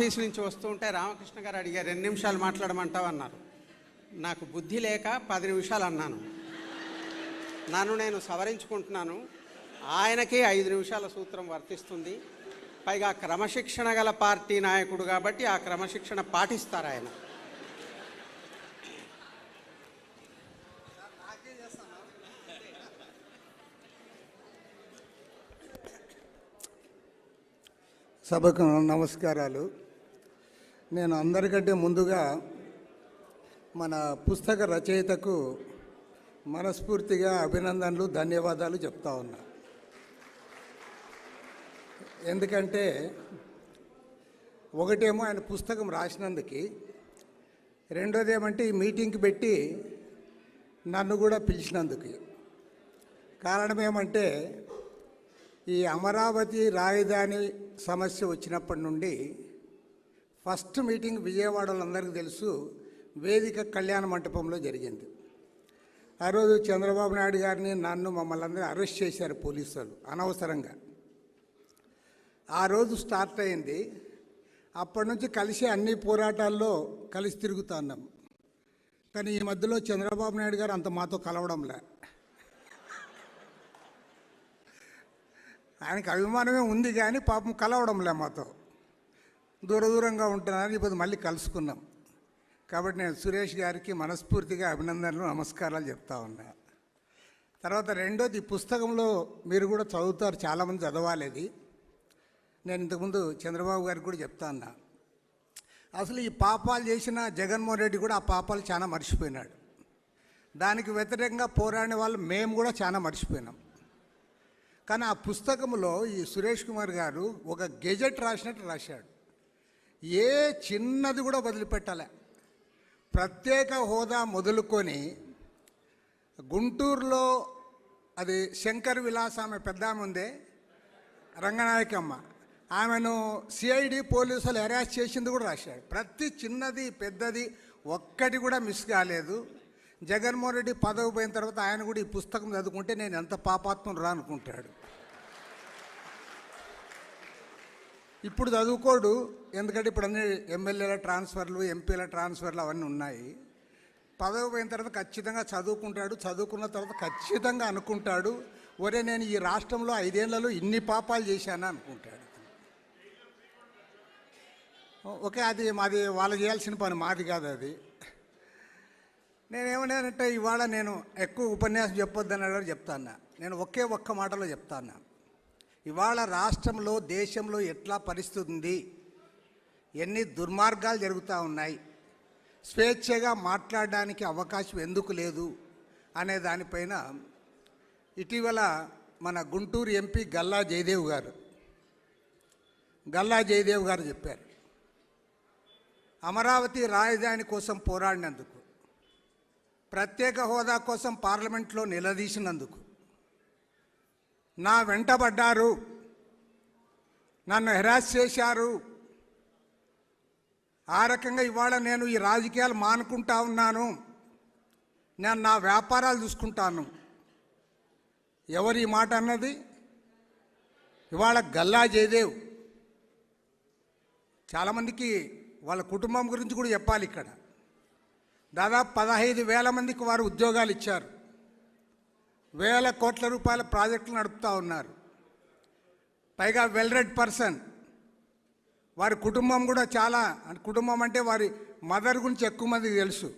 Office నుంచి వస్తూ ఉంటే రామకృష్ణ గారు అడిగారు, 2 నిమిషాలు మాట్లాడమంటావు అన్నారు. నాకు బుద్ధి లేక 10 నిమిషాలు అన్నాను. నన్ను నేను సవరించుకుంటున్నాను. ఆయనకి 5 నిమిషాల సూత్రం వర్తిస్తుంది. పైగా క్రమశిక్షణ గల పార్టీ నాయకుడు కాబట్టి ఆ క్రమశిక్షణ పాటిస్తారు ఆయన. సభకు నమస్కారాలు. నేను అందరికంటే ముందుగా మన పుస్తక రచయితకు మనస్ఫూర్తిగా అభినందనలు, ధన్యవాదాలు చెప్తా ఉన్నా. ఎందుకంటే ఒకటేమో ఆయన పుస్తకం రాసినందుకు, రెండోది ఏమంటే ఈ మీటింగ్కి పెట్టి నన్ను కూడా పిలిచినందుకు. కారణం ఏమంటే ఈ అమరావతి రాజధాని సమస్య వచ్చినప్పటి నుండి ఫస్ట్ మీటింగ్ విజయవాడలో అందరికీ తెలుసు, వేదిక కళ్యాణ మంటపంలో జరిగింది. ఆ రోజు చంద్రబాబు నాయుడు గారిని, నన్ను, మమ్మల్ని అందరూ అరెస్ట్ చేశారు పోలీసులు అనవసరంగా. ఆ రోజు స్టార్ట్ అయింది. అప్పటి నుంచి కలిసి అన్ని పోరాటాల్లో కలిసి తిరుగుతూ ఉన్నాం. కానీ ఈ మధ్యలో చంద్రబాబు నాయుడు గారు అంత మాతో కలవడంలే. ఆయనకు అభిమానమే ఉంది కానీ పాపం కలవడంలే, మాతో దూరంగా ఉంటున్నారని ఇప్పుడు మళ్ళీ కలుసుకున్నాం. కాబట్టి నేను సురేష్ గారికి మనస్ఫూర్తిగా అభినందనలు, నమస్కారాలు చెప్తా ఉన్నా. తర్వాత రెండోది, ఈ పుస్తకంలో మీరు కూడా చదువుతారు, చాలామంది చదవాలేది. నేను ఇంతకుముందు చంద్రబాబు గారికి కూడా చెప్తా ఉన్నా, అసలు ఈ పాపాలు చేసిన జగన్మోహన్ రెడ్డి కూడా ఆ పాపాలు చాలా మర్చిపోయినాడు. దానికి వ్యతిరేకంగా పోరాడిన వాళ్ళు మేము కూడా చాలా మర్చిపోయినాం. కానీ ఆ పుస్తకంలో ఈ సురేష్ కుమార్ గారు ఒక గెజెట్ రాసినట్టు రాశాడు. ఏ చిన్నది కూడా వదిలిపెట్టాలి. ప్రత్యేక హోదా మొదలుకొని గుంటూరులో అది శంకర్ విలాస్, ఆమె పెద్ద ఆమె ఉందే రంగనాయకమ్మ, ఆమెను సిఐడి పోలీసులు అరెస్ట్ చేసింది కూడా రాశాడు. ప్రతి చిన్నది పెద్దది ఒక్కటి కూడా మిస్ కాలేదు. జగన్మోహన్ రెడ్డి పదవి పోయిన తర్వాత ఆయన కూడా ఈ పుస్తకం చదువుకుంటే నేను ఎంత పాపాత్మను రా అనుకుంటాడు. ఇప్పుడు చదువుకోడు, ఎందుకంటే ఇప్పుడు అన్ని ఎమ్మెల్యేల ట్రాన్స్ఫర్లు, ఎంపీల ట్రాన్స్ఫర్లు అవన్నీ ఉన్నాయి. పదవి పోయిన తర్వాత ఖచ్చితంగా చదువుకుంటాడు. చదువుకున్న తర్వాత ఖచ్చితంగా అనుకుంటాడు, ఒరే నేను ఈ రాష్ట్రంలో 5 ఏళ్లలో ఇన్ని పాపాలు చేశానా అనుకుంటాడు. ఓకే, అది మాది, వాళ్ళు చేయాల్సిన పని, మాది కాదు అది. నేనేమన్నానంటే ఇవాళ నేను ఎక్కువ ఉపన్యాసం చెప్పొద్దని కూడా చెప్తాను. నేను ఒక్క మాటలో చెప్తాను. ఇవాళ రాష్ట్రంలో, దేశంలో ఎట్లా పరిస్థితి ఉంది, ఎన్ని దుర్మార్గాలు జరుగుతూ ఉన్నాయి, స్వేచ్ఛగా మాట్లాడడానికి అవకాశం ఎందుకు లేదు అనే దానిపైన ఇటీవల మన గుంటూరు ఎంపీ గల్లా జయదేవ్ గారు చెప్పారు. అమరావతి రాజధాని కోసం పోరాడినందుకు, ప్రత్యేక హోదా కోసం పార్లమెంట్లో నిలదీసినందుకు, నా వెంటబడ్డారు, నన్ను హెరాస్ చేశారు, ఆ రకంగా ఇవాళ నేను ఈ రాజకీయాలు మానుకుంటా ఉన్నాను, నేను నా వ్యాపారాలు చూసుకుంటాను. ఎవరు ఈ మాట అన్నది? ఇవాళ గల్లా జయదేవ్. చాలామందికి వాళ్ళ కుటుంబం గురించి కూడా చెప్పాలి. ఇక్కడ దాదాపు 15,000 మందికి వారు ఉద్యోగాలు ఇచ్చారు. వేల కోట్ల రూపాయల ప్రాజెక్టులు నడుపుతూ ఉన్నారు. పైగా వెల్ రెడ్ పర్సన్. వారి కుటుంబం కూడా చాలా, కుటుంబం అంటే వారి మదర్ గురించి ఎక్కువ మందికి తెలుసు.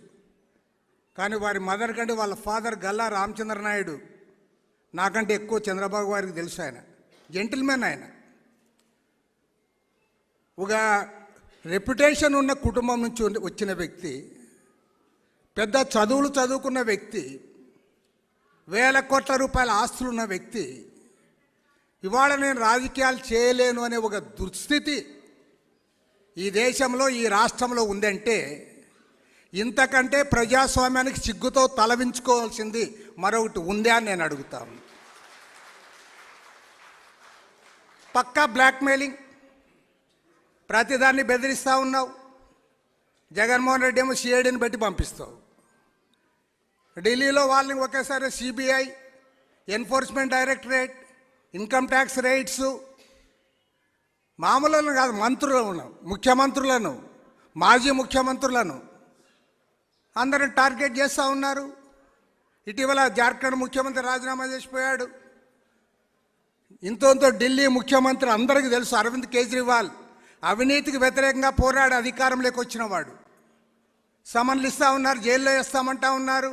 కానీ వారి మదర్ కంటే వాళ్ళ ఫాదర్ గల్లా రామచంద్ర నాయుడు నాకంటే ఎక్కువ చంద్రబాబు గారికి తెలుసు. ఆయన జెంటిల్మెన్. ఆయన ఒక రెప్యుటేషన్ ఉన్న కుటుంబం నుంచి వచ్చిన వ్యక్తి, పెద్ద చదువులు చదువుకున్న వ్యక్తి, వేల కోట్ల రూపాయల ఆస్తులు ఉన్న వ్యక్తి ఇవాళ నేను రాజకీయాలు చేయలేను అనే ఒక దుస్థితి ఈ దేశంలో, ఈ రాష్ట్రంలో ఉందంటే ఇంతకంటే ప్రజాస్వామ్యానికి సిగ్గుతో తలవించుకోవాల్సింది మరొకటి ఉందా అని నేను అడుగుతాను. పక్కా బ్లాక్మెయిలింగ్, ప్రతిదాన్ని బెదిరిస్తూ ఉన్నావు. జగన్మోహన్ రెడ్డి ఏమో సిఐడిని పెట్టి పంపిస్తావు. ఢిల్లీలో వాళ్ళని ఒకేసారి CBI, enforcement directorate, income tax raids, మామూలను కాదు, మంత్రులను, ముఖ్యమంత్రులను, మాజీ ముఖ్యమంత్రులను అందరిని టార్గెట్ చేస్తూ ఉన్నారు. ఇటీవల జార్ఖండ్ ముఖ్యమంత్రి రాజీనామా చేసిపోయాడు. ఇంతో ఢిల్లీ ముఖ్యమంత్రి అందరికీ తెలుసు, అరవింద్ కేజ్రీవాల్ అవినీతికి వ్యతిరేకంగా పోరాడి అధికారంలోకి వచ్చినవాడు. సమన్లు ఇస్తూ ఉన్నారు, జైల్లో వేస్తామంటా ఉన్నారు.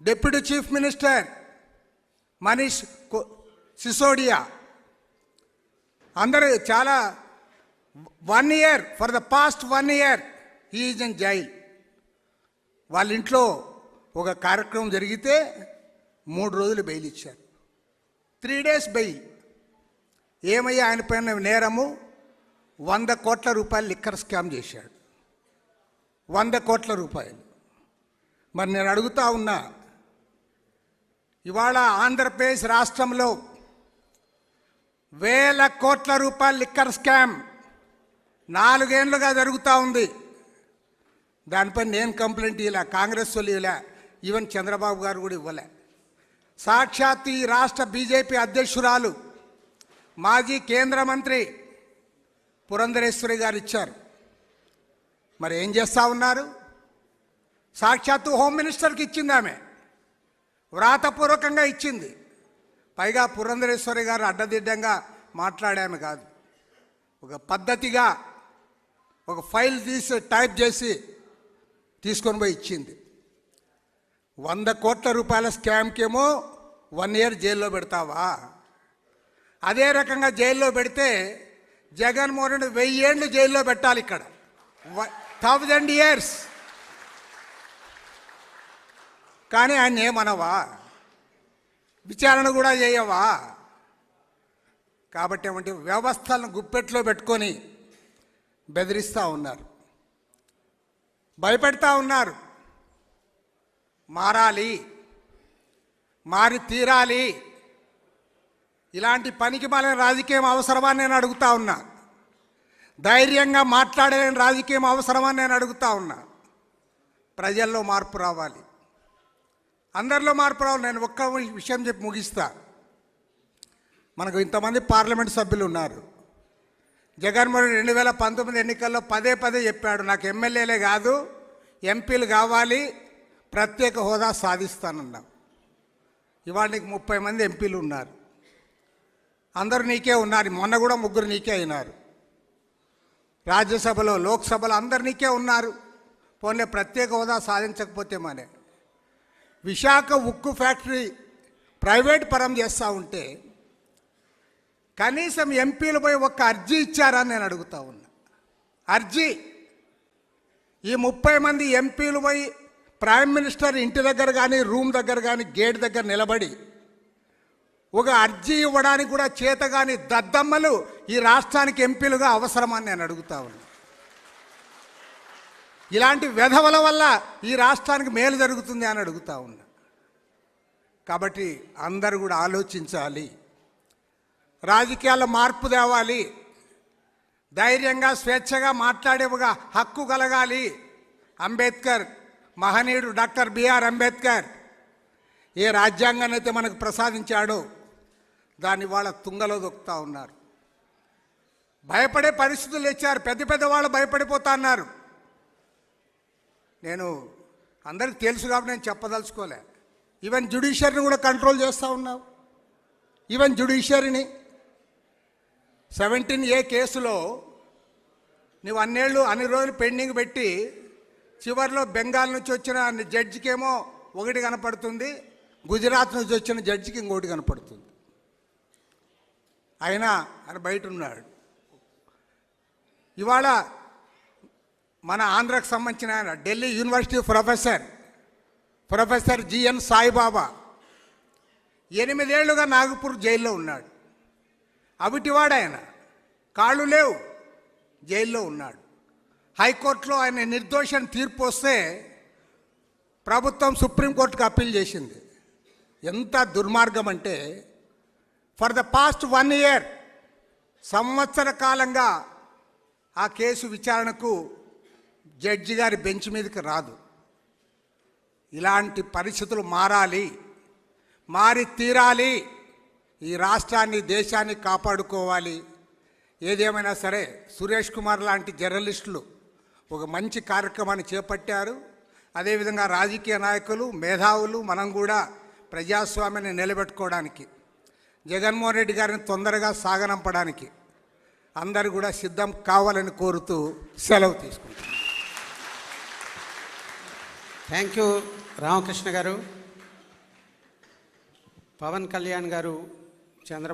Deputy chief minister Manish Sisodia అందరూ చాలా 1 year, for the past 1 year is in jail. వాళ్ళ ఇంట్లో ఒక కార్యక్రమం జరిగితే 3 రోజులు బెయిల్ ఇచ్చారు, 3 days బెయిల్. ఏమయ్యా ఆయన పైన నేరము? 100 కోట్ల రూపాయలు లిక్కర్ స్కామ్ చేశాడు, 100 కోట్ల రూపాయలు. మరి నేను అడుగుతా ఉన్నా, ఇవాళ ఆంధ్రప్రదేశ్ రాష్ట్రంలో 1000 కోట్ల రూపాయల లిక్కర్ స్కామ్ 4 ఏళ్లుగా జరుగుతూ ఉంది. దానిపై నేను కంప్లైంట్ ఇవ్వలే, కాంగ్రెస్ వాళ్ళు ఇవ్వలే, ఈవెన్ చంద్రబాబు గారు కూడా ఇవ్వలే. సాక్షాత్ ఈ రాష్ట్ర బీజేపీ అధ్యక్షురాలు మాజీ కేంద్ర మంత్రి పురంధరేశ్వరి గారు ఇచ్చారు. మరి ఏం చేస్తూ ఉన్నారు? సాక్షాత్తు హోమ్ మినిస్టర్కి ఇచ్చింది ఆమె, వ్రాతపూర్వకంగా ఇచ్చింది. పైగా పురంధరేశ్వరి గారు అడ్డదిడ్డంగా మాట్లాడామె కాదు, ఒక పద్ధతిగా ఒక ఫైల్ తీసి టైప్ చేసి తీసుకొని పోయి ఇచ్చింది. 100 కోట్ల రూపాయల స్కామ్కేమో 1 year జైల్లో పెడతావా? అదే రకంగా జైల్లో పెడితే జగన్మోహన్ రెడ్డి 1000 ఏళ్ళు జైల్లో పెట్టాలి, ఇక్కడ 1000 years. కానీ ఆయన ఏమనవా? విచారణ కూడా చేయవా? కాబట్టి ఏమంటే వ్యవస్థలను గుప్పెట్లో పెట్టుకొని బెదిరిస్తూ ఉన్నారు, భయపెడతా ఉన్నారు. మారాలి, మారి తీరాలి. ఇలాంటి పనికి మాలిన రాజకీయం అవసరమా నేను అడుగుతా ఉన్నా. ధైర్యంగా మాట్లాడలేని రాజకీయం అవసరమా నేను అడుగుతా ఉన్నా. ప్రజల్లో మార్పు రావాలి, అందరిలో మార్పు రావాలి. నేను ఒక్క విషయం చెప్పి ముగిస్తా. మనకు ఇంతమంది పార్లమెంట్ సభ్యులు ఉన్నారు. జగన్మోహన్ 2019 ఎన్నికల్లో పదే చెప్పాడు, నాకు ఎమ్మెల్యేలే కాదు ఎంపీలు కావాలి, ప్రత్యేక హోదా సాధిస్తానన్నాం. ఇవాళ నీకు 30 మంది ఎంపీలు ఉన్నారు, అందరూ నీకే ఉన్నారు. మొన్న కూడా 3 నీకే అయినారు. రాజ్యసభలో, లోక్సభలో అందరు నీకే ఉన్నారు. పోన్లే ప్రత్యేక హోదా సాధించకపోతే మానే. విశాఖ ఉక్కు ఫ్యాక్టరీ ప్రైవేట్ పరం చేస్తూ ఉంటే కనీసం ఎంపీలు పోయి ఒక్క అర్జీ ఇచ్చారని నేను అడుగుతా ఉన్నా. అర్జీ. ఈ 30 మంది ఎంపీలు పోయి ప్రైమ్ మినిస్టర్ ఇంటి దగ్గర కానీ, రూమ్ దగ్గర కానీ, గేట్ దగ్గర నిలబడి ఒక అర్జీ ఇవ్వడానికి కూడా చేతగాని దద్దమ్మలు ఈ రాష్ట్రానికి ఎంపీలుగా అవసరమని నేను అడుగుతా ఉన్నా. ఇలాంటి వెధవల వల్ల ఈ రాష్ట్రానికి మేలు జరుగుతుంది అని అడుగుతా ఉన్నా. కాబట్టి అందరూ కూడా ఆలోచించాలి, రాజకీయాల్లో మార్పు తేవాలి, ధైర్యంగా స్వేచ్ఛగా మాట్లాడే ఒక హక్కు కలగాలి. అంబేద్కర్, మహనీయుడు డాక్టర్ బిఆర్ అంబేద్కర్ ఏ రాజ్యాంగాన్ని అయితే మనకు ప్రసాదించాడో దాన్ని వాళ్ళ తుంగలో దొక్కుతూ ఉన్నారు. భయపడే పరిస్థితులు ఇచ్చారు, పెద్ద వాళ్ళు భయపడిపోతా అన్నారు. నేను అందరికి తెలుసు కాబట్టి నేను చెప్పదలుచుకోలే. ఈవెన్ జ్యుడిషియరీని కూడా కంట్రోల్ చేస్తూ ఉన్నావు. ఈవెన్ జ్యుడిషియరీని 17A కేసులో నువ్వు అన్ని రోజులు పెండింగ్ పెట్టి చివరిలో బెంగాల్ నుంచి వచ్చిన జడ్జికేమో ఒకటి కనపడుతుంది, గుజరాత్ నుంచి వచ్చిన జడ్జికి ఇంకోటి కనపడుతుంది. అయినా ఆయన బయట ఉన్నాడు. ఇవాళ మన ఆంధ్రాకు సంబంధించిన ఆయన Delhi university professor GN Saibaba 8 ఏళ్లుగా నాగపూర్ జైల్లో ఉన్నాడు. అవిటివాడు ఆయన, కాళ్ళు లేవు, జైల్లో ఉన్నాడు. హైకోర్టులో ఆయన నిర్దోషాన్ని తీర్పు వస్తే ప్రభుత్వం సుప్రీంకోర్టుకు అప్పీల్ చేసింది. ఎంత దుర్మార్గం అంటే ఫర్ ద పాస్ట్ 1 year, సంవత్సర కాలంగా ఆ కేసు విచారణకు జడ్జి గారి బెంచ్ మీదకి రాదు. ఇలాంటి పరిస్థితులు మారాలి, మారి తీరాలి. ఈ రాష్ట్రాన్ని, దేశాన్ని కాపాడుకోవాలి. ఏదేమైనా సరే సురేష్ కుమార్ లాంటి జర్నలిస్టులు ఒక మంచి కార్యక్రమాన్ని చేపట్టారు. అదేవిధంగా రాజకీయ నాయకులు, మేధావులు మనం కూడా ప్రజాస్వామ్యాన్ని నిలబెట్టుకోవడానికి, జగన్మోహన్ రెడ్డి గారిని తొందరగా సాగనంపడానికి అందరూ కూడా సిద్ధం కావాలని కోరుతూ సెలవు తీసుకుంటాం. థ్యాంక్ యూ రామకృష్ణ గారు. పవన్ కళ్యాణ్ గారు చంద్రబాబు